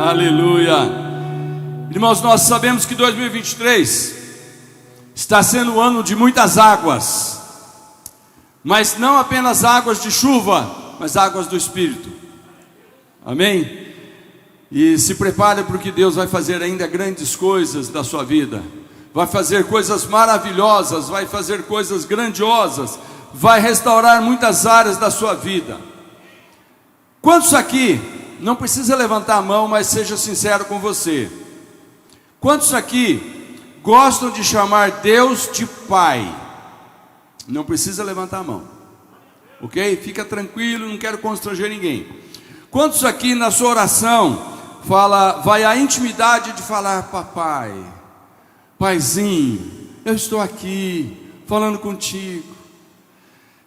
Aleluia. Irmãos, nós sabemos que 2023 está sendo um ano de muitas águas, mas não apenas águas de chuva, mas águas do Espírito. Amém? E se prepare, porque Deus vai fazer ainda grandes coisas da sua vida. Vai fazer coisas maravilhosas, vai fazer coisas grandiosas, vai restaurar muitas áreas da sua vida. Quantos aqui, não precisa levantar a mão, mas seja sincero com você, quantos aqui gostam de chamar Deus de Pai? Não precisa levantar a mão, ok? Fica tranquilo, não quero constranger ninguém. Quantos aqui na sua oração vai à intimidade de falar: papai, paizinho, eu estou aqui falando contigo?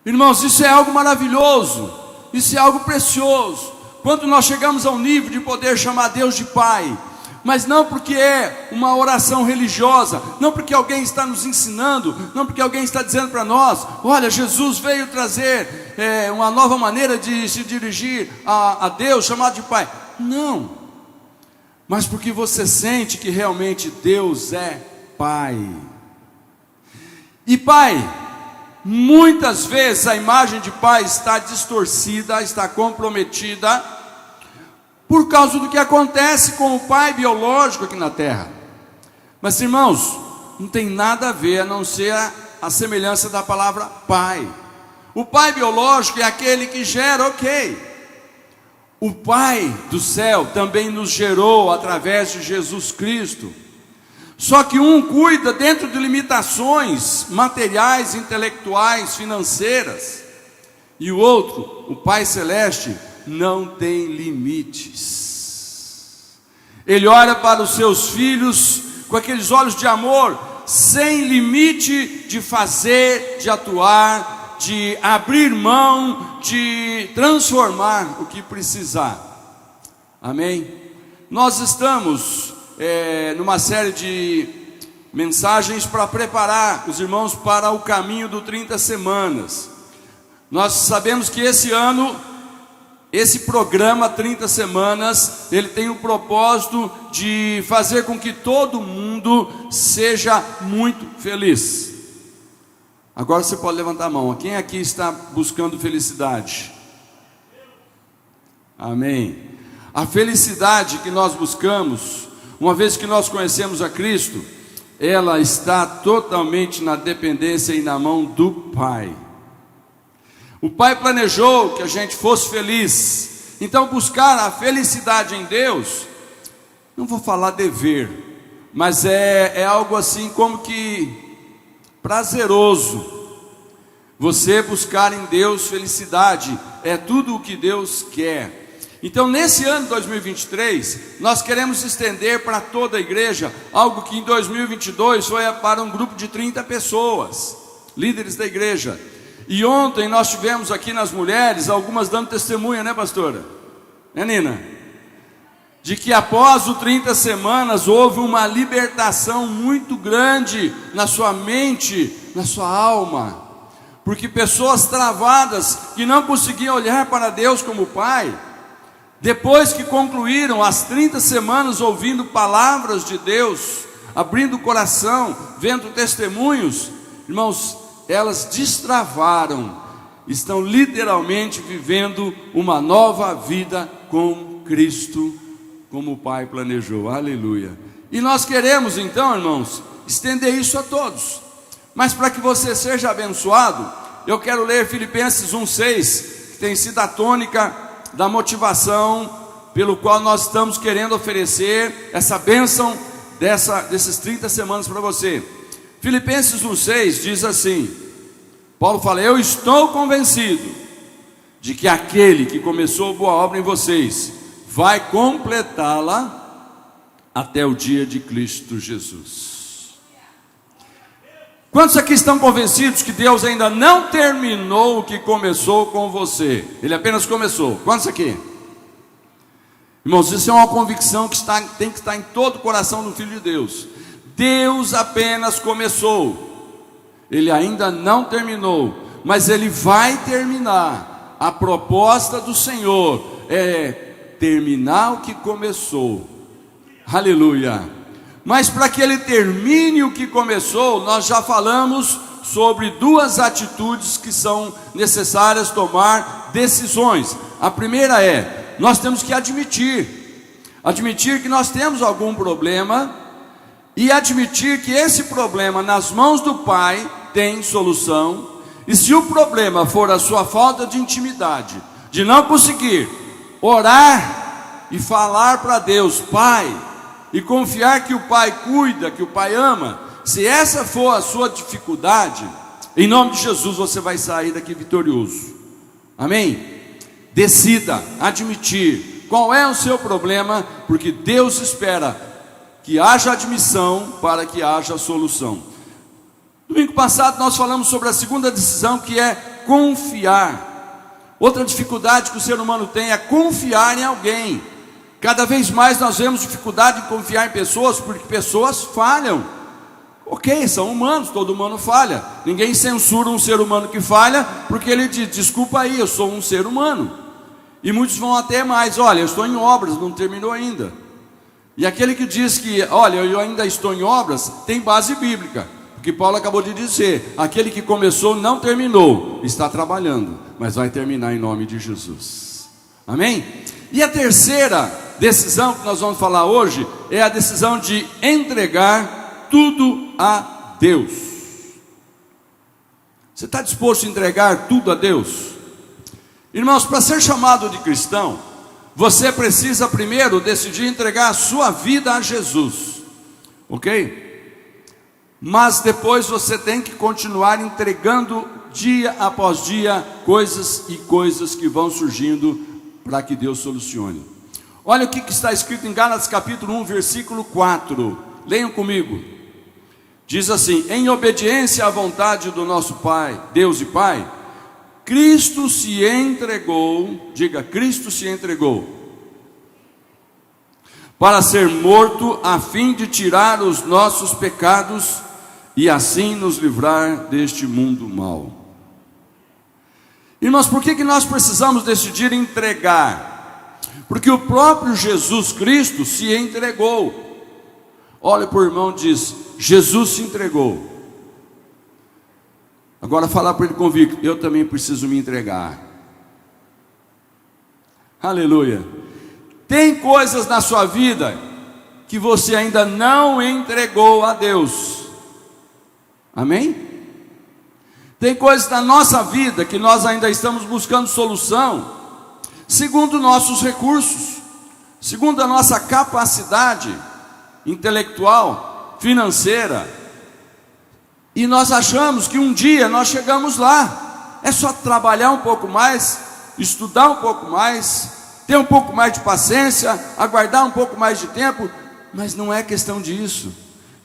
Irmãos, isso é algo maravilhoso, isso é algo precioso, quando nós chegamos ao nível de poder chamar Deus de Pai. Mas não porque é uma oração religiosa, não porque alguém está nos ensinando, não porque alguém está dizendo para nós: olha, Jesus veio trazer uma nova maneira de se dirigir a Deus, chamado de Pai. Não, mas porque você sente que realmente Deus é Pai. E Pai, muitas vezes a imagem de Pai está distorcida, está comprometida, por causa do que acontece com o pai biológico aqui na terra. Mas irmãos, não tem nada a ver, a não ser a semelhança da palavra pai. O pai biológico é aquele que gera, ok. O Pai do céu também nos gerou através de Jesus Cristo. Só que um cuida dentro de limitações materiais, intelectuais, financeiras, e o outro, o Pai Celeste, não tem limites. Ele olha para os seus filhos com aqueles olhos de amor, sem limite de fazer, de atuar, de abrir mão, de transformar o que precisar. Amém? Nós estamos numa série de mensagens para preparar os irmãos para o caminho do 30 semanas. Nós sabemos que esse ano, esse programa 30 semanas, ele tem o propósito de fazer com que todo mundo seja muito feliz. Agora você pode levantar a mão. Quem aqui está buscando felicidade? Amém. A felicidade que nós buscamos, uma vez que nós conhecemos a Cristo, ela está totalmente na dependência e na mão do Pai. O Pai planejou que a gente fosse feliz. Então buscar a felicidade em Deus, não vou falar dever, mas é algo assim como que prazeroso. Você buscar em Deus felicidade, é tudo o que Deus quer. Então nesse ano de 2023, nós queremos estender para toda a igreja algo que em 2022 foi para um grupo de 30 pessoas, líderes da igreja. E ontem nós tivemos aqui nas mulheres, algumas dando testemunha, né, pastora? Né, Nina? De que após o 30 semanas houve uma libertação muito grande na sua mente, na sua alma. Porque pessoas travadas, que não conseguiam olhar para Deus como Pai, depois que concluíram as 30 semanas ouvindo palavras de Deus, abrindo o coração, vendo testemunhos, irmãos, elas destravaram, estão literalmente vivendo uma nova vida com Cristo, como o Pai planejou. Aleluia. E nós queremos então, irmãos, estender isso a todos. Mas para que você seja abençoado, eu quero ler Filipenses 1:6, que tem sido a tônica da motivação pelo qual nós estamos querendo oferecer essa bênção desses 30 semanas para você. Filipenses 1:6 diz assim, Paulo fala: eu estou convencido de que aquele que começou boa obra em vocês vai completá-la até o dia de Cristo Jesus. Quantos aqui estão convencidos que Deus ainda não terminou o que começou com você? Ele apenas começou. Quantos aqui? Irmãos, isso é uma convicção que tem que estar em todo o coração do Filho de Deus. Deus apenas começou, Ele ainda não terminou, mas Ele vai terminar. A proposta do Senhor é terminar o que começou. Aleluia. Mas para que ele termine o que começou, nós já falamos sobre duas atitudes que são necessárias tomar decisões. A primeira é, nós temos que admitir que nós temos algum problema e admitir que esse problema nas mãos do Pai tem solução. E se o problema for a sua falta de intimidade, de não conseguir orar e falar para Deus, Pai, e confiar que o Pai cuida, que o Pai ama, se essa for a sua dificuldade, em nome de Jesus você vai sair daqui vitorioso. Amém? Decida admitir qual é o seu problema, porque Deus espera que haja admissão para que haja solução. Domingo passado nós falamos sobre a segunda decisão, que é confiar. Outra dificuldade que o ser humano tem é confiar em alguém. Cada vez mais nós vemos dificuldade em confiar em pessoas, porque pessoas falham. Ok, são humanos, todo humano falha. Ninguém censura um ser humano que falha, porque ele diz, desculpa aí, eu sou um ser humano. E muitos vão até mais, olha, eu estou em obras, não terminou ainda. E aquele que diz que, olha, eu ainda estou em obras, tem base bíblica. Porque Paulo acabou de dizer, aquele que começou não terminou, está trabalhando, mas vai terminar em nome de Jesus. Amém? E a terceira decisão que nós vamos falar hoje é a decisão de entregar tudo a Deus. Você está disposto a entregar tudo a Deus? Irmãos, para ser chamado de cristão, você precisa primeiro decidir entregar a sua vida a Jesus, ok? Mas depois você tem que continuar entregando dia após dia coisas e coisas que vão surgindo para que Deus solucione. Olha o que está escrito em Gálatas capítulo 1, versículo 4. Leiam comigo. Diz assim: em obediência à vontade do nosso Pai, Deus e Pai, Cristo se entregou, diga, Cristo se entregou, para ser morto, a fim de tirar os nossos pecados e assim nos livrar deste mundo mau. Irmãos, por que nós precisamos decidir entregar? Porque o próprio Jesus Cristo se entregou. Olha para o irmão e diz: Jesus se entregou. Agora falar para ele convicto: eu também preciso me entregar. Aleluia. Tem coisas na sua vida que você ainda não entregou a Deus. Amém? Tem coisas na nossa vida que nós ainda estamos buscando solução, segundo nossos recursos, segundo a nossa capacidade intelectual, financeira, e nós achamos que um dia nós chegamos lá. É só trabalhar um pouco mais, estudar um pouco mais, ter um pouco mais de paciência, aguardar um pouco mais de tempo. Mas não é questão disso.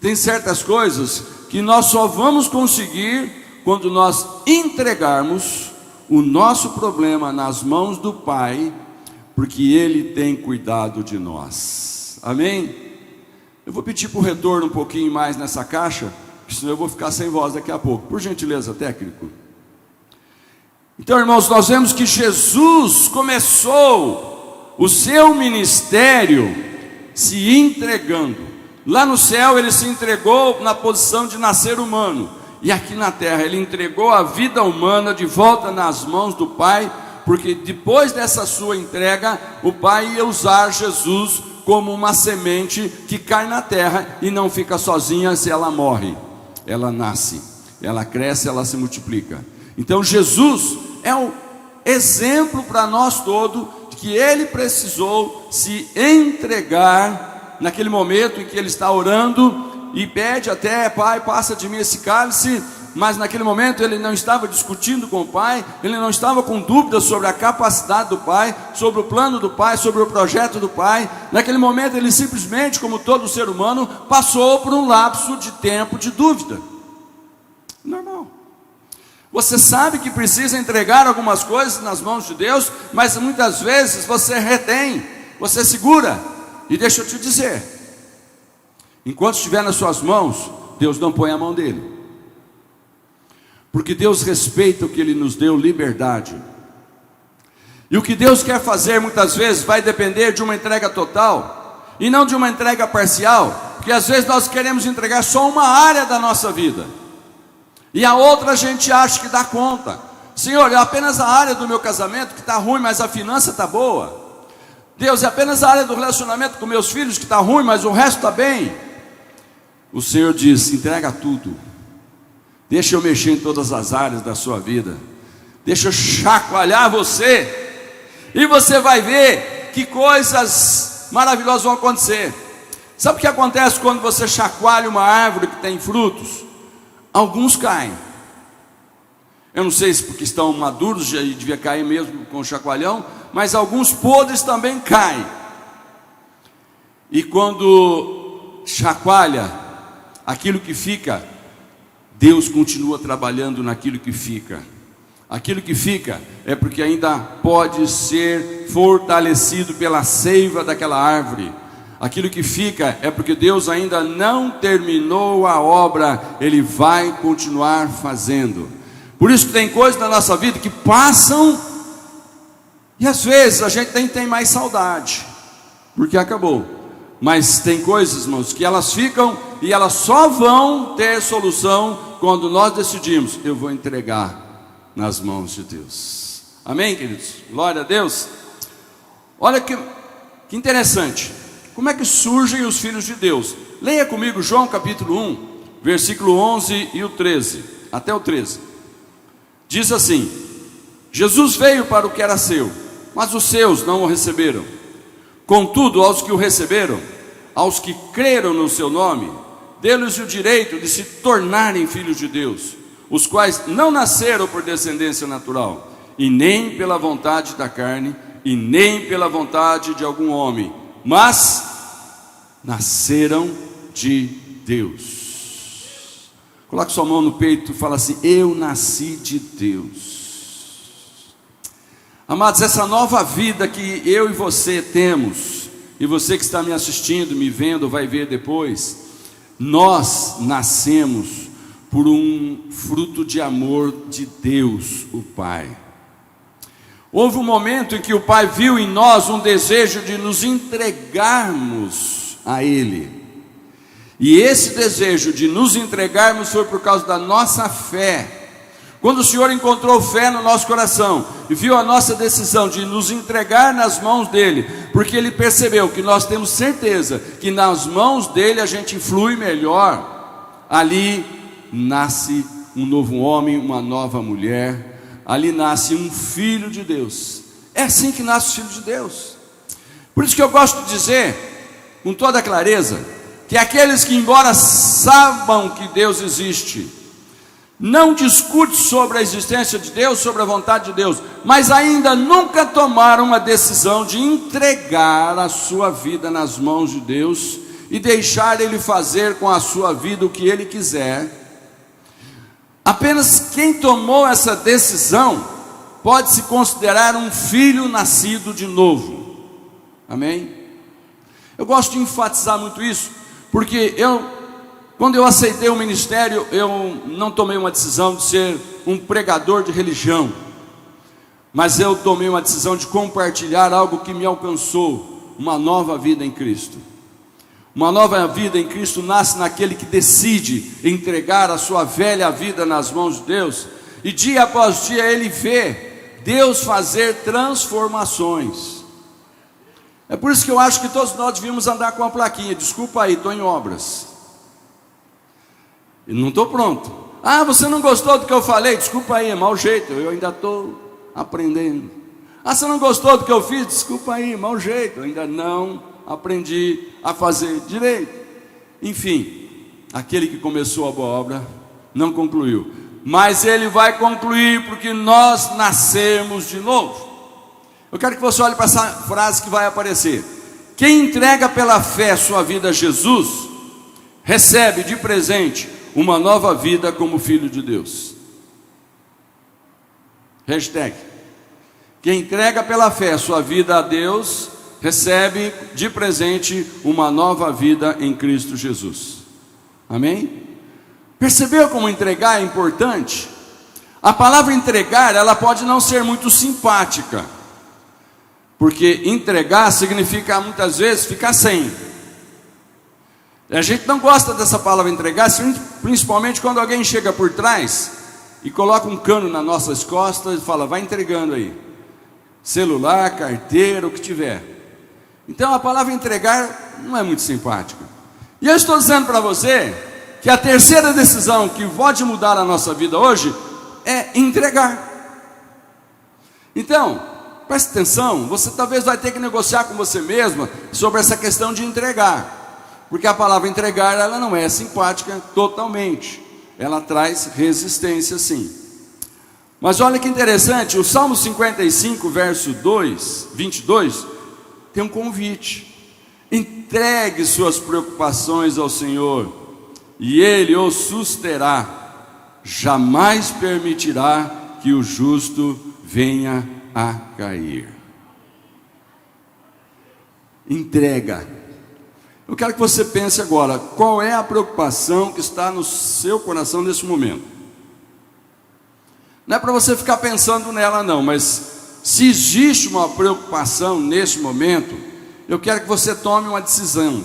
Tem certas coisas que nós só vamos conseguir quando nós entregarmos o nosso problema nas mãos do Pai, porque Ele tem cuidado de nós. Amém? Eu vou pedir para o retorno um pouquinho mais nessa caixa, senão eu vou ficar sem voz daqui a pouco. Por gentileza, técnico. Então, irmãos, nós vemos que Jesus começou o seu ministério se entregando. Lá no céu ele se entregou na posição de nascer humano, e aqui na terra ele entregou a vida humana de volta nas mãos do Pai, porque depois dessa sua entrega, o Pai ia usar Jesus como uma semente que cai na terra e não fica sozinha. Se ela morre, ela nasce, ela cresce, ela se multiplica. Então Jesus é um exemplo para nós todos, que ele precisou se entregar naquele momento em que ele está orando e pede até: Pai, passa de mim esse cálice. Mas naquele momento ele não estava discutindo com o Pai, ele não estava com dúvidas sobre a capacidade do Pai, sobre o plano do Pai, sobre o projeto do Pai. Naquele momento ele simplesmente, como todo ser humano, passou por um lapso de tempo de dúvida. Normal. Você sabe que precisa entregar algumas coisas nas mãos de Deus, mas muitas vezes você retém, você segura. E deixa eu te dizer, enquanto estiver nas suas mãos, Deus não põe a mão dele, porque Deus respeita o que Ele nos deu, liberdade. E o que Deus quer fazer muitas vezes vai depender de uma entrega total e não de uma entrega parcial, porque às vezes nós queremos entregar só uma área da nossa vida e a outra a gente acha que dá conta. Senhor, é apenas a área do meu casamento que está ruim, mas a finança está boa. Deus, é apenas a área do relacionamento com meus filhos que está ruim, mas o resto está bem. O Senhor diz: entrega tudo, deixa eu mexer em todas as áreas da sua vida, deixa eu chacoalhar você, e você vai ver que coisas maravilhosas vão acontecer. Sabe o que acontece quando você chacoalha uma árvore que tem frutos? Alguns caem. Eu não sei se porque estão maduros, já devia cair mesmo com o chacoalhão, mas alguns podres também caem. E quando chacoalha aquilo que fica, Deus continua trabalhando naquilo que fica. Aquilo que fica é porque ainda pode ser fortalecido pela seiva daquela árvore. Aquilo que fica é porque Deus ainda não terminou a obra, Ele vai continuar fazendo. Por isso que tem coisas na nossa vida que passam, e às vezes a gente nem tem mais saudade, porque acabou. Mas tem coisas, irmãos, que elas ficam e elas só vão ter solução quando nós decidimos: eu vou entregar nas mãos de Deus. Amém, queridos? Glória a Deus. Olha que interessante. Como é que surgem os filhos de Deus? Leia comigo João capítulo 1, versículo 11 e o 13, até o 13. Diz assim: Jesus veio para o que era seu, mas os seus não o receberam. Contudo, aos que o receberam, aos que creram no seu nome, deu-lhes o direito de se tornarem filhos de Deus, os quais não nasceram por descendência natural, e nem pela vontade da carne, e nem pela vontade de algum homem, mas nasceram de Deus. Coloque sua mão no peito e fala assim: eu nasci de Deus. Amados, essa nova vida que eu e você temos, e você que está me assistindo, me vendo, vai ver depois, nós nascemos por um fruto de amor de Deus, o Pai. Houve um momento em que o Pai viu em nós um desejo de nos entregarmos a Ele. E esse desejo de nos entregarmos foi por causa da nossa fé. Quando o Senhor encontrou fé no nosso coração e viu a nossa decisão de nos entregar nas mãos dEle, porque Ele percebeu que nós temos certeza que nas mãos dEle a gente flui melhor, ali nasce um novo homem, uma nova mulher, ali nasce um filho de Deus. É assim que nasce o filho de Deus. Por isso que eu gosto de dizer com toda clareza que aqueles que, embora saibam que Deus existe, não discute sobre a existência de Deus, sobre a vontade de Deus, mas ainda nunca tomaram uma decisão de entregar a sua vida nas mãos de Deus e deixar Ele fazer com a sua vida o que Ele quiser. Apenas quem tomou essa decisão pode se considerar um filho nascido de novo. Amém? Eu gosto de enfatizar muito isso, porque quando eu aceitei o ministério, eu não tomei uma decisão de ser um pregador de religião, mas eu tomei uma decisão de compartilhar algo que me alcançou, uma nova vida em Cristo. Uma nova vida em Cristo nasce naquele que decide entregar a sua velha vida nas mãos de Deus, e dia após dia ele vê Deus fazer transformações. É por isso que eu acho que todos nós devíamos andar com a plaquinha: desculpa aí, estou em obras, não estou pronto. Ah, você não gostou do que eu falei? Desculpa aí, é mau jeito, eu ainda estou aprendendo. Ah, você não gostou do que eu fiz? Desculpa aí, mau jeito, eu ainda não aprendi a fazer direito. Enfim, aquele que começou a boa obra não concluiu, mas ele vai concluir, porque nós nascemos de novo. Eu quero que você olhe para essa frase que vai aparecer: quem entrega pela fé sua vida a Jesus, recebe de presente uma nova vida como filho de Deus. Hashtag: quem entrega pela fé sua vida a Deus, recebe de presente uma nova vida em Cristo Jesus. Amém? Percebeu como entregar é importante? A palavra entregar, ela pode não ser muito simpática, Porque entregar significa muitas vezes ficar sem. E a gente não gosta dessa palavra entregar, principalmente quando alguém chega por trás e coloca um cano nas nossas costas e fala: vai entregando aí, celular, carteira, o que tiver. Então a palavra entregar não é muito simpática. E eu estou dizendo para você que a terceira decisão que pode mudar a nossa vida hoje é entregar. Então, preste atenção, você talvez vai ter que negociar com você mesma sobre essa questão de entregar, porque a palavra entregar, ela não é simpática totalmente, ela traz resistência sim. Mas olha que interessante, o Salmo 55, verso 22, tem um convite: entregue suas preocupações ao Senhor, e Ele o susterá, jamais permitirá que o justo venha a cair. Entrega. Eu quero que você pense agora, qual é a preocupação que está no seu coração nesse momento? Não é para você ficar pensando nela não, mas se existe uma preocupação nesse momento, eu quero que você tome uma decisão.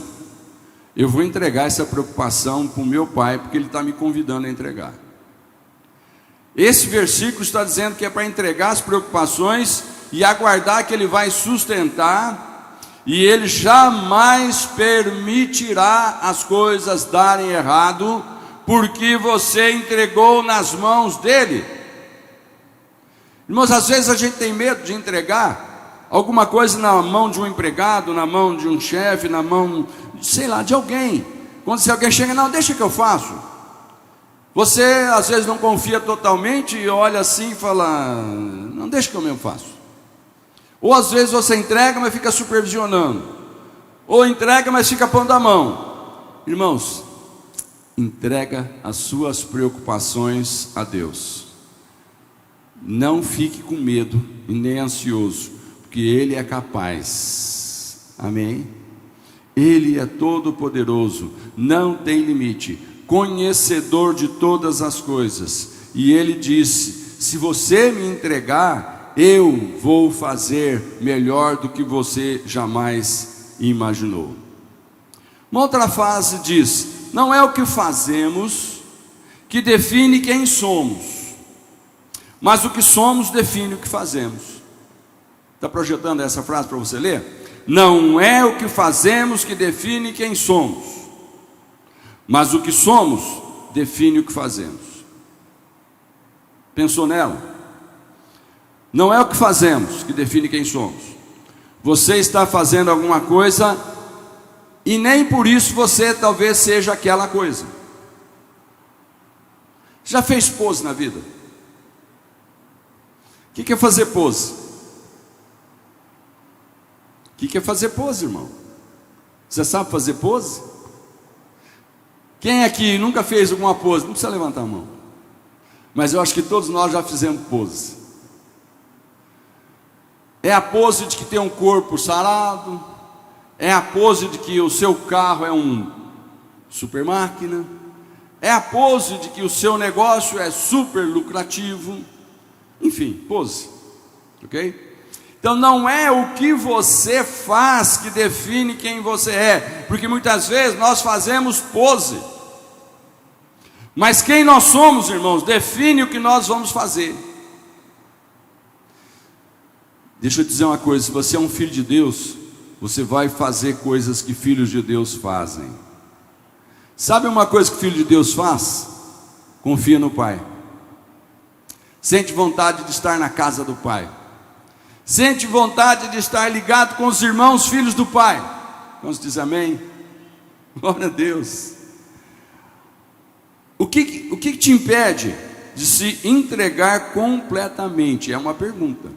Eu vou entregar essa preocupação para o meu Pai, porque Ele está me convidando a entregar. Esse versículo está dizendo que é para entregar as preocupações e aguardar que Ele vai sustentar, e Ele jamais permitirá as coisas darem errado, porque você entregou nas mãos dEle. Irmãos, às vezes a gente tem medo de entregar alguma coisa na mão de um empregado, na mão de um chefe, na mão, sei lá, de alguém. Quando se alguém chega: não, deixa que eu faço. Você às vezes não confia totalmente e olha assim e fala: não, deixa que eu mesmo faço. Ou às vezes você entrega, mas fica supervisionando. Ou entrega, mas fica pondo a mão. Irmãos, entrega as suas preocupações a Deus. Não fique com medo e nem ansioso, porque Ele é capaz. Amém? Ele é todo poderoso, não tem limite, conhecedor de todas as coisas. E Ele disse: se você me entregar, eu vou fazer melhor do que você jamais imaginou. Uma outra frase diz: não é o que fazemos que define quem somos, mas o que somos define o que fazemos. Está projetando essa frase para você ler? Não é o que fazemos que define quem somos, mas o que somos define o que fazemos. Pensou nela? Não é o que fazemos que define quem somos. Você está fazendo alguma coisa e nem por isso você talvez seja aquela coisa. Já fez pose na vida? O que é fazer pose? O que é fazer pose, irmão? Você sabe fazer pose? Quem aqui nunca fez alguma pose? Não precisa levantar a mão. Mas eu acho que todos nós já fizemos pose. É a pose de que tem um corpo sarado. É a pose de que o seu carro é um super máquina. É a pose de que o seu negócio é super lucrativo. Enfim, pose. Ok? Então não é o que você faz que define quem você é, porque muitas vezes nós fazemos pose, mas quem nós somos, irmãos, define o que nós vamos fazer. Deixa eu te dizer uma coisa: se você é um filho de Deus, você vai fazer coisas que filhos de Deus fazem. Sabe uma coisa que filho de Deus faz? Confia no Pai. Sente vontade de estar na casa do Pai. Sente vontade de estar ligado com os irmãos, filhos do Pai. Vamos dizer amém? Glória a Deus. O que te impede de se entregar completamente? É uma pergunta.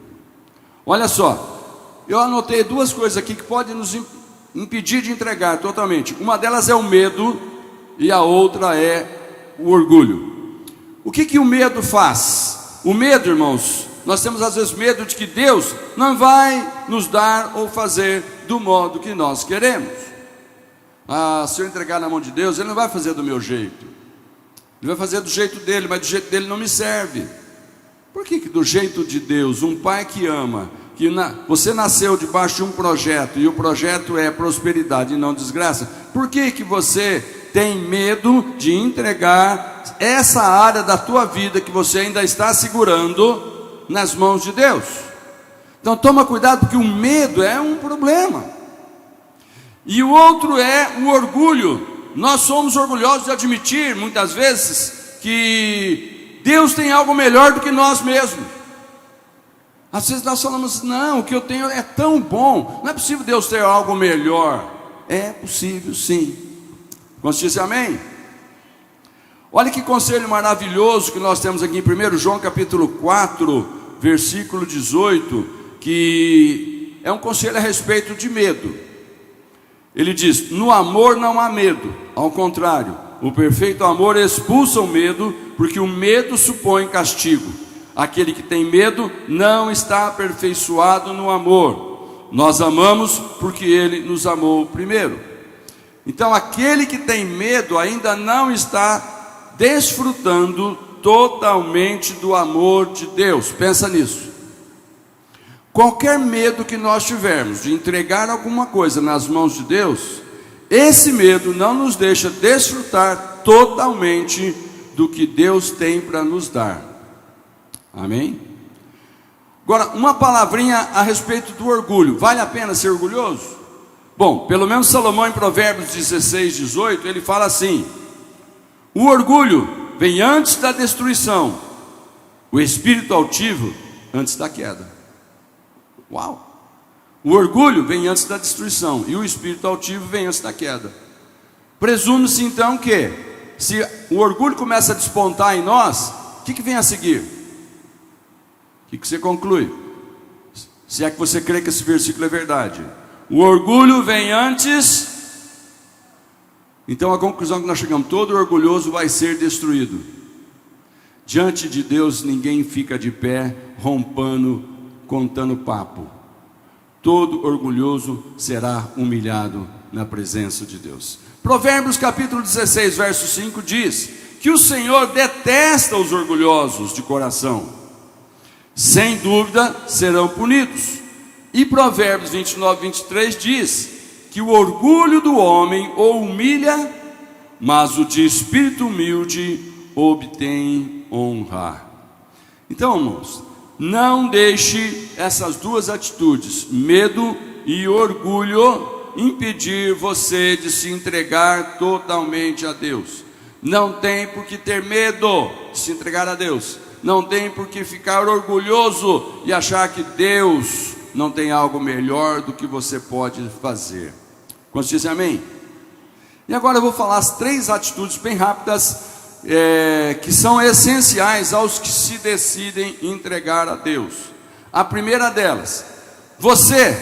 Olha só, eu anotei duas coisas aqui que podem nos impedir de entregar totalmente. Uma delas é o medo e a outra é o orgulho. O que o medo faz? O medo, irmãos, nós temos às vezes medo de que Deus não vai nos dar ou fazer do modo que nós queremos. Se eu entregar na mão de Deus, Ele não vai fazer do meu jeito. Ele vai fazer do jeito dele, mas do jeito dele não me serve. Por que do jeito de Deus, um pai que ama, que você nasceu debaixo de um projeto, e o projeto é prosperidade e não desgraça, por que que você tem medo de entregar essa área da tua vida que você ainda está segurando nas mãos de Deus? Então toma cuidado, porque o medo é um problema. E o outro é o orgulho. Nós somos orgulhosos de admitir muitas vezes que Deus tem algo melhor do que nós mesmos. Às vezes nós falamos, não, o que eu tenho é tão bom, não é possível Deus ter algo melhor. É possível sim. Você disse amém? Olha que conselho maravilhoso que nós temos aqui em 1 João capítulo 4, versículo 18, que é um conselho a respeito de medo. Ele diz: no amor não há medo, ao contrário, o perfeito amor expulsa o medo, porque o medo supõe castigo. Aquele que tem medo não está aperfeiçoado no amor. Nós amamos porque Ele nos amou primeiro. Então aquele que tem medo ainda não está desfrutando totalmente do amor de Deus. Pensa nisso. Qualquer medo que nós tivermos de entregar alguma coisa nas mãos de Deus, esse medo não nos deixa desfrutar totalmente do que Deus tem para nos dar. Amém? Agora, uma palavrinha a respeito do orgulho. Vale a pena ser orgulhoso? Bom, pelo menos Salomão em Provérbios 16, 18, ele fala assim: o orgulho vem antes da destruição, o espírito altivo antes da queda. Uau! O orgulho vem antes da destruição e o espírito altivo vem antes da queda. Presume-se então que, se o orgulho começa a despontar em nós, o que vem a seguir? O que você conclui? Se é que você crê que esse versículo é verdade. O orgulho vem antes. Então a conclusão que nós chegamos: todo orgulhoso vai ser destruído. Diante de Deus ninguém fica de pé, rompando, contando papo. Todo orgulhoso será humilhado na presença de Deus. Provérbios capítulo 16, verso 5 diz que o Senhor detesta os orgulhosos de coração, sem dúvida serão punidos. E Provérbios 29, 23 diz que o orgulho do homem o humilha, mas o de espírito humilde obtém honra. Então, irmãos, não deixe essas duas atitudes, medo e orgulho, impedir você de se entregar totalmente a Deus. Não tem por que ter medo de se entregar a Deus. Não tem por que ficar orgulhoso e achar que Deus não tem algo melhor do que você pode fazer. Quantos dizem amém? E agora eu vou falar as 3 atitudes bem rápidas, que são essenciais aos que se decidem entregar a Deus. A primeira delas: você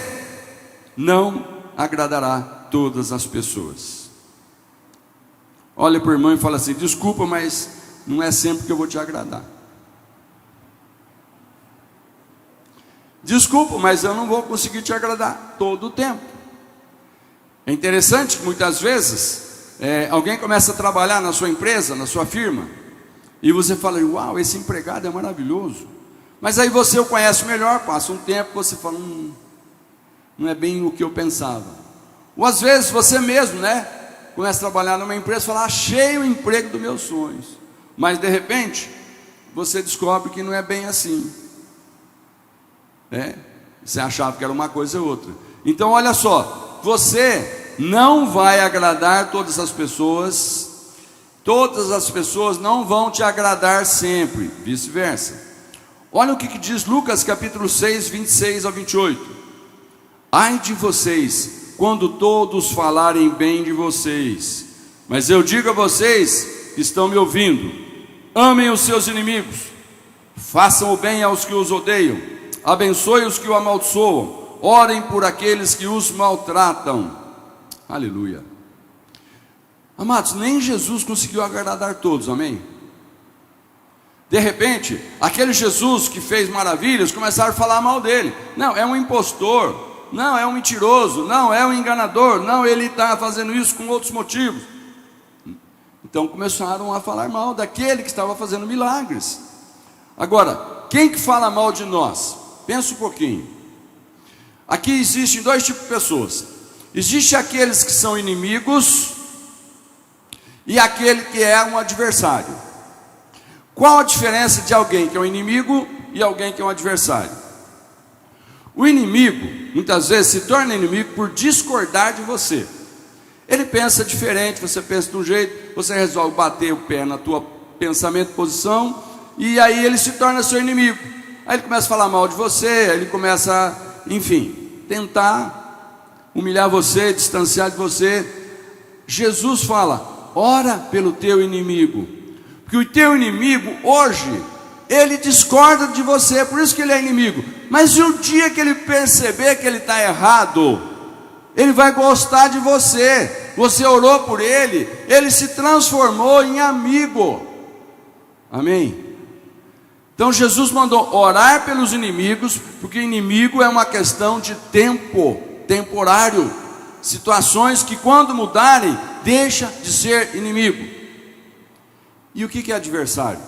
não agradará todas as pessoas. Olha para o irmão e fala assim: desculpa, mas não é sempre que eu vou te agradar. Desculpa, mas eu não vou conseguir te agradar todo o tempo. É interessante que muitas vezes alguém começa a trabalhar na sua empresa, na sua firma, e você fala: uau, esse empregado é maravilhoso. Mas aí você o conhece melhor, passa um tempo, você fala: não é bem o que eu pensava. Ou às vezes você mesmo, começa a trabalhar numa empresa e fala: achei o emprego dos meus sonhos. Mas de repente, você descobre que não é bem assim. Você achava que era uma coisa ou outra. Então olha só, você não vai agradar todas as pessoas não vão te agradar sempre, vice-versa. Olha o que diz Lucas capítulo 6, 26 a 28. Ai de vocês, quando todos falarem bem de vocês, mas eu digo a vocês que estão me ouvindo: amem os seus inimigos, façam o bem aos que os odeiam, abençoe os que o amaldiçoam, orem por aqueles que os maltratam. Aleluia. Amados, nem Jesus conseguiu agradar todos, amém? De repente, aquele Jesus que fez maravilhas, começaram a falar mal dele. Não, é um impostor, não, é um mentiroso, não, é um enganador, não, ele está fazendo isso com outros motivos. Então começaram a falar mal daquele que estava fazendo milagres. Agora, quem que fala mal de nós? Pensa um pouquinho. Aqui existem dois tipos de pessoas. Existe aqueles que são inimigos e aquele que é um adversário. Qual a diferença de alguém que é um inimigo e alguém que é um adversário? O inimigo, muitas vezes, se torna inimigo por discordar de você. Ele pensa diferente, você pensa de um jeito, você resolve bater o pé na tua pensamento, posição, e aí ele se torna seu inimigo. Aí ele começa a falar mal de você, aí ele começa, enfim, tentar humilhar você, distanciar de você. Jesus fala: ora pelo teu inimigo, porque o teu inimigo hoje, ele discorda de você, por isso que ele é inimigo. Mas o dia que ele perceber que ele está errado, ele vai gostar de você. Você orou por ele, ele se transformou em amigo. Amém? Então Jesus mandou orar pelos inimigos, porque inimigo é uma questão de tempo, temporário. Situações que quando mudarem, deixa de ser inimigo. E o que é adversário?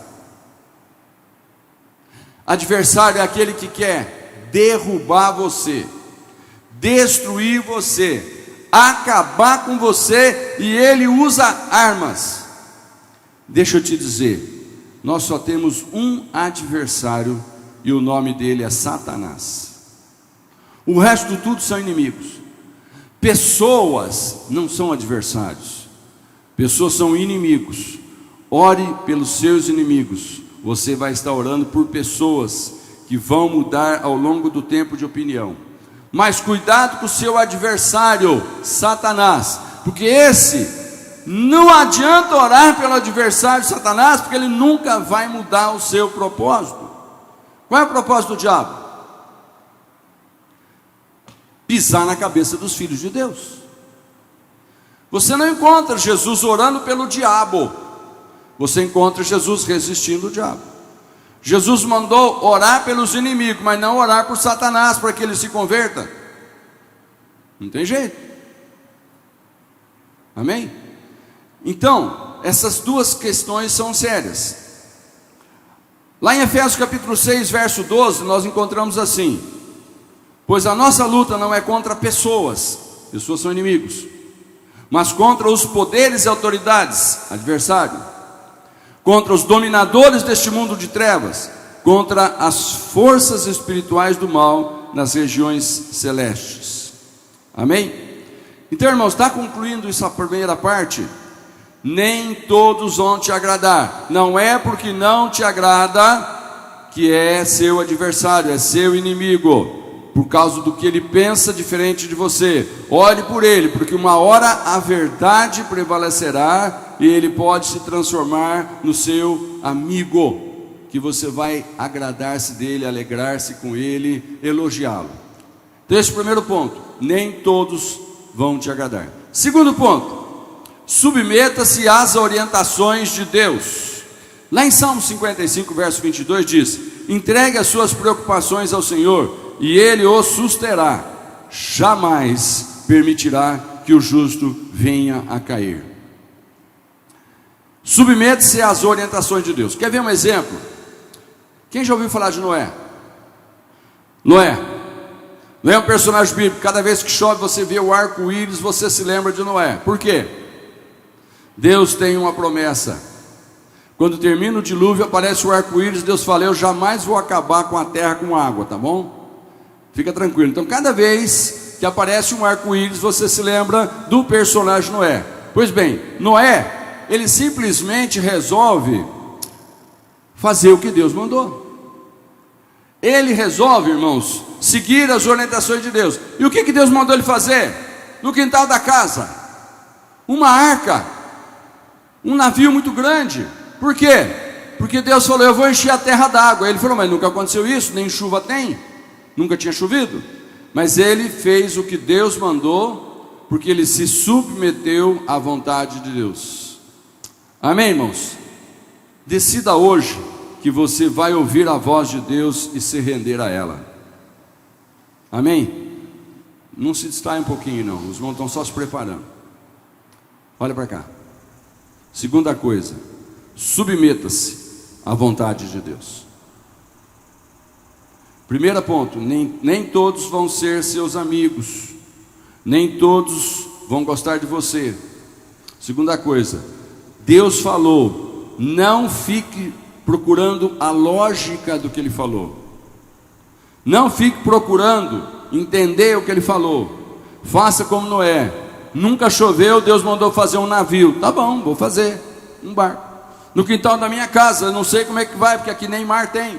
Adversário é aquele que quer derrubar você, destruir você, acabar com você, e ele usa armas. Deixa eu te dizer, nós só temos um adversário, e o nome dele é Satanás. O resto de tudo são inimigos. Pessoas não são adversários, pessoas são inimigos. Ore pelos seus inimigos. Você vai estar orando por pessoas que vão mudar ao longo do tempo de opinião. Mas cuidado com o seu adversário, Satanás, porque esse não adianta orar pelo adversário Satanás, porque ele nunca vai mudar o seu propósito. Qual é o propósito do diabo? Pisar na cabeça dos filhos de Deus. Você não encontra Jesus orando pelo diabo, você encontra Jesus resistindo o diabo. Jesus mandou orar pelos inimigos, mas não orar por Satanás, para que ele se converta. Não tem jeito. Amém? Então, essas duas questões são sérias. Lá em Efésios capítulo 6, verso 12, nós encontramos assim: pois a nossa luta não é contra pessoas, pessoas são inimigos, mas contra os poderes e autoridades, adversário, contra os dominadores deste mundo de trevas, contra as forças espirituais do mal nas regiões celestes. Amém? Então, irmãos, está concluindo essa primeira parte. Nem todos vão te agradar. Não é porque não te agrada que é seu adversário, é seu inimigo, por causa do que ele pensa diferente de você. Ore por ele, porque uma hora a verdade prevalecerá e ele pode se transformar no seu amigo, que você vai agradar-se dele, alegrar-se com ele, elogiá-lo. Então esse é o primeiro ponto: nem todos vão te agradar. Segundo ponto: submeta-se às orientações de Deus. Lá em Salmo 55, verso 22 diz: entregue as suas preocupações ao Senhor, e Ele o susterá, jamais permitirá que o justo venha a cair. Submete-se às orientações de Deus. Quer ver um exemplo? Quem já ouviu falar de Noé? Noé é um personagem bíblico. Cada vez que chove você vê o arco-íris, você se lembra de Noé. Por quê? Deus tem uma promessa. Quando termina o dilúvio, aparece o arco-íris. Deus fala: eu jamais vou acabar com a terra com água, tá bom? Fica tranquilo. Então cada vez que aparece um arco-íris, você se lembra do personagem Noé. Pois bem, Noé, ele simplesmente resolve fazer o que Deus mandou. Ele resolve, irmãos, seguir as orientações de Deus. E o que Deus mandou ele fazer? No quintal da casa, uma arca, um navio muito grande. Por quê? Porque Deus falou: eu vou encher a terra d'água. Ele falou: mas nunca aconteceu isso, nem chuva tem, nunca tinha chovido. Mas ele fez o que Deus mandou, porque ele se submeteu à vontade de Deus. Amém, irmãos? Decida hoje que você vai ouvir a voz de Deus e se render a ela. Amém? Não se distraia um pouquinho não, os irmãos estão só se preparando. Olha para cá. Segunda coisa: submeta-se à vontade de Deus. Primeiro ponto, nem todos vão ser seus amigos, nem todos vão gostar de você. Segunda coisa, Deus falou, não fique procurando a lógica do que Ele falou, não fique procurando entender o que Ele falou. Faça como Noé, nunca choveu, Deus mandou fazer um navio, tá bom, vou fazer um barco no quintal da minha casa, eu não sei como é que vai, porque aqui nem mar tem.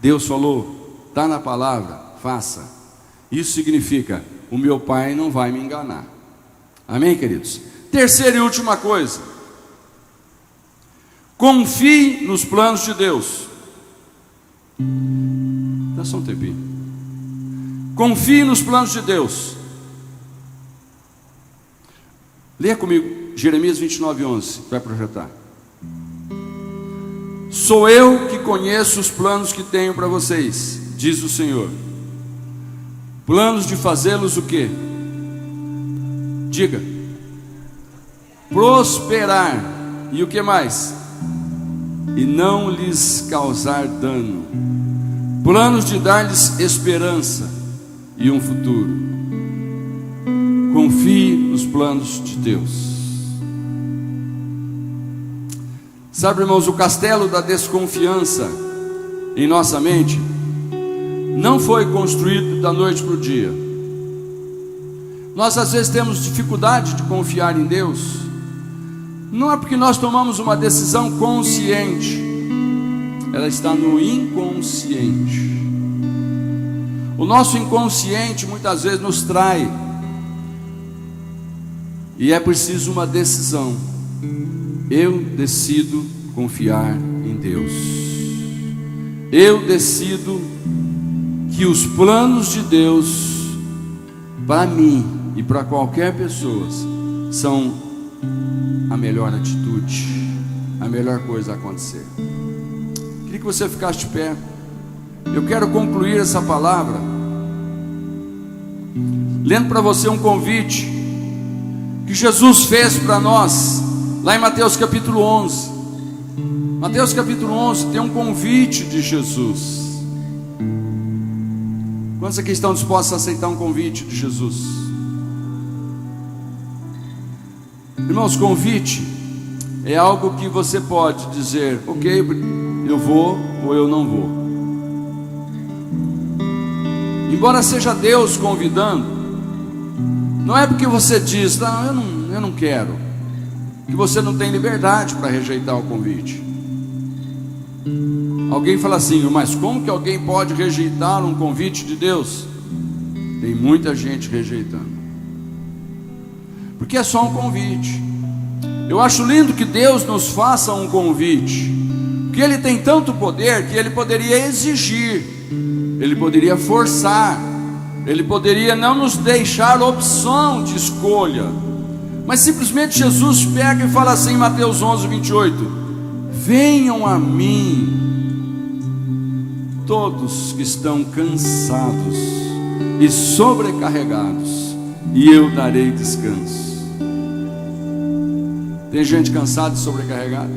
Deus falou, está na palavra, faça. Isso significa, o meu Pai não vai me enganar. Amém, queridos? Terceira e última coisa, confie nos planos de Deus. Dá só um tempinho. Confie nos planos de Deus. Leia comigo Jeremias 29:11, vai projetar. Sou eu que conheço os planos que tenho para vocês, diz o Senhor. Planos de fazê-los o quê? Diga. Prosperar. E o que mais? E não lhes causar dano. Planos de dar-lhes esperança e um futuro. Confie nos planos de Deus. Sabe, irmãos, o castelo da desconfiança em nossa mente não foi construído da noite para o dia. Nós às vezes temos dificuldade de confiar em Deus, não é porque nós tomamos uma decisão consciente, ela está no inconsciente. O nosso inconsciente muitas vezes nos trai, e é preciso uma decisão. Eu decido confiar em Deus. Eu decido que os planos de Deus para mim e para qualquer pessoa são a melhor atitude, a melhor coisa a acontecer. Queria que você ficasse de pé. Eu quero concluir essa palavra lendo para você um convite que Jesus fez para nós lá em Mateus capítulo 11. Mateus capítulo 11 tem um convite de Jesus. Quantos aqui estão dispostos a aceitar um convite de Jesus? Irmãos, convite é algo que você pode dizer, ok, eu vou ou eu não vou. Embora seja Deus convidando, não é porque você diz, não, eu não quero, que você não tem liberdade para rejeitar o convite. Alguém fala assim, mas como que alguém pode rejeitar um convite de Deus? Tem muita gente rejeitando, porque é só um convite. Eu acho lindo que Deus nos faça um convite, porque Ele tem tanto poder que Ele poderia exigir, Ele poderia forçar, Ele poderia não nos deixar opção de escolha, mas simplesmente Jesus pega e fala assim em Mateus 11:28: venham a mim todos que estão cansados e sobrecarregados, e eu darei descanso. Tem gente cansada e sobrecarregada?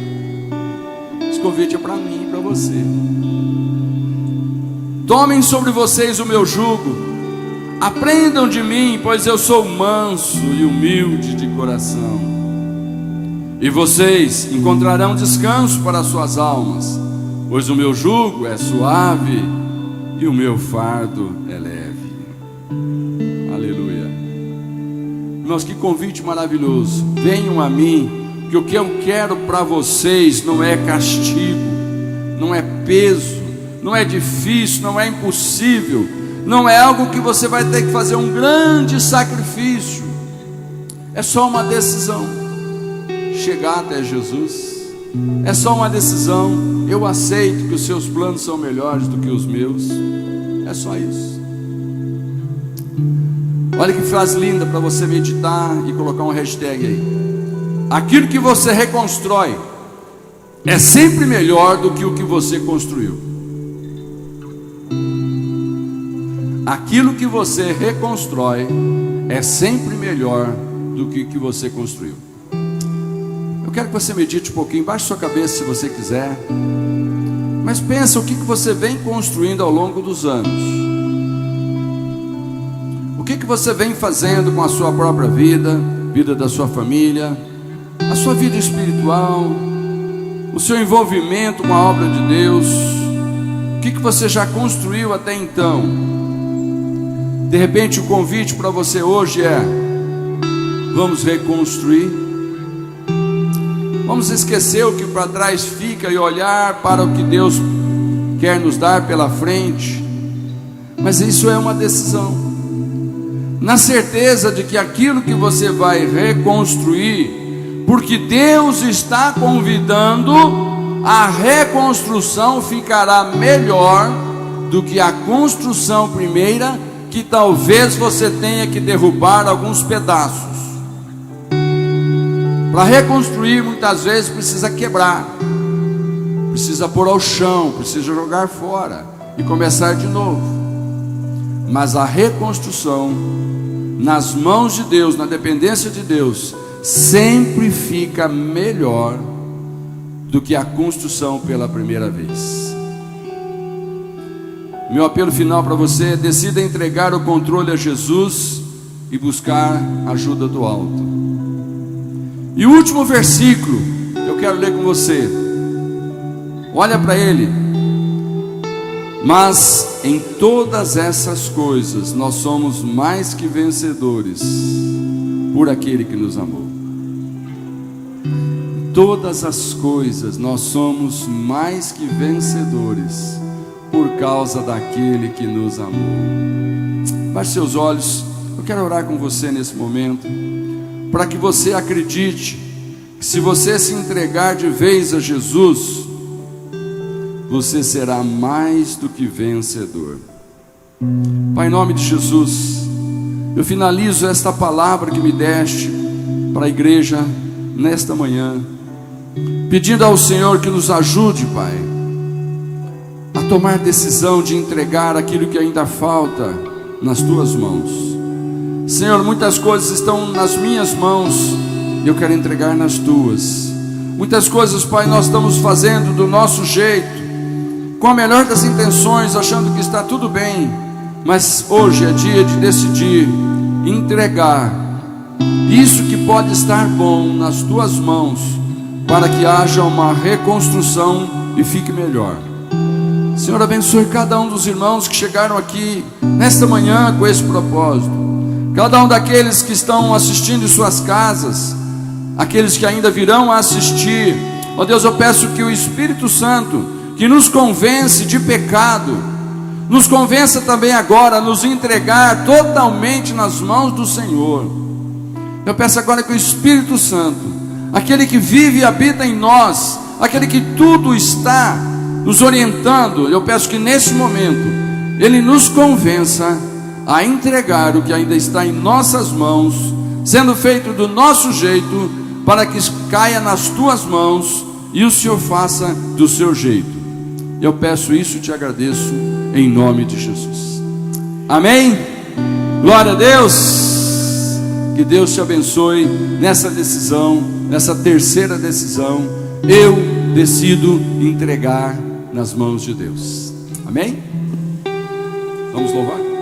Esse convite é para mim e para você. Tomem sobre vocês o meu jugo, aprendam de mim, pois eu sou manso e humilde de coração, e vocês encontrarão descanso para as suas almas, pois o meu jugo é suave e o meu fardo é leve. Aleluia. Irmãos, que convite maravilhoso. Venham a mim, que o que eu quero para vocês não é castigo, não é peso, não é difícil, não é impossível, não é algo que você vai ter que fazer um grande sacrifício. É só uma decisão, chegar até Jesus. É só uma decisão, eu aceito que os seus planos são melhores do que os meus. É só isso. Olha que frase linda para você meditar e colocar um hashtag aí. Aquilo que você reconstrói é sempre melhor do que o que você construiu. Aquilo que você reconstrói é sempre melhor do que o que você construiu. Eu quero que você medite um pouquinho, baixe sua cabeça se você quiser. Mas pensa o que você vem construindo ao longo dos anos. O que você vem fazendo com a sua própria vida, vida da sua família, a sua vida espiritual, o seu envolvimento com a obra de Deus. O que você já construiu até então? De repente o convite para você hoje é: vamos reconstruir. Vamos esquecer o que para trás fica e olhar para o que Deus quer nos dar pela frente. Mas isso é uma decisão, na certeza de que aquilo que você vai reconstruir, porque Deus está convidando, a reconstrução ficará melhor do que a construção primeira, que talvez você tenha que derrubar alguns pedaços. Para reconstruir, muitas vezes precisa quebrar, precisa pôr ao chão, precisa jogar fora e começar de novo. Mas a reconstrução, nas mãos de Deus, na dependência de Deus, sempre fica melhor do que a construção pela primeira vez. Meu apelo final para você é: decida entregar o controle a Jesus e buscar ajuda do alto. E o último versículo eu quero ler com você. Olha para ele. Mas em todas essas coisas nós somos mais que vencedores por aquele que nos amou. Em todas as coisas nós somos mais que vencedores por causa daquele que nos amou. Baixe seus olhos. Eu quero orar com você nesse momento, para que você acredite que se você se entregar de vez a Jesus, você será mais do que vencedor. Pai, em nome de Jesus, eu finalizo esta palavra que me deste para a igreja nesta manhã, pedindo ao Senhor que nos ajude, Pai, a tomar decisão de entregar aquilo que ainda falta nas tuas mãos. Senhor, muitas coisas estão nas minhas mãos e eu quero entregar nas tuas. Muitas coisas, Pai, nós estamos fazendo do nosso jeito, com a melhor das intenções, achando que está tudo bem. Mas hoje é dia de decidir entregar isso que pode estar bom nas tuas mãos, para que haja uma reconstrução e fique melhor. Senhor, abençoe cada um dos irmãos que chegaram aqui nesta manhã com esse propósito. Cada um daqueles que estão assistindo em suas casas, aqueles que ainda virão a assistir. Ó Deus, eu peço que o Espírito Santo, que nos convence de pecado, nos convença também agora a nos entregar totalmente nas mãos do Senhor. Eu peço agora que o Espírito Santo, aquele que vive e habita em nós, aquele que tudo está nos orientando, eu peço que nesse momento ele nos convença a entregar o que ainda está em nossas mãos, sendo feito do nosso jeito, para que caia nas tuas mãos e o Senhor faça do seu jeito. Eu peço isso e te agradeço em nome de Jesus. Amém? Glória a Deus. Que Deus te abençoe nessa decisão, nessa terceira decisão. Eu decido entregar nas mãos de Deus. Amém? Vamos louvar?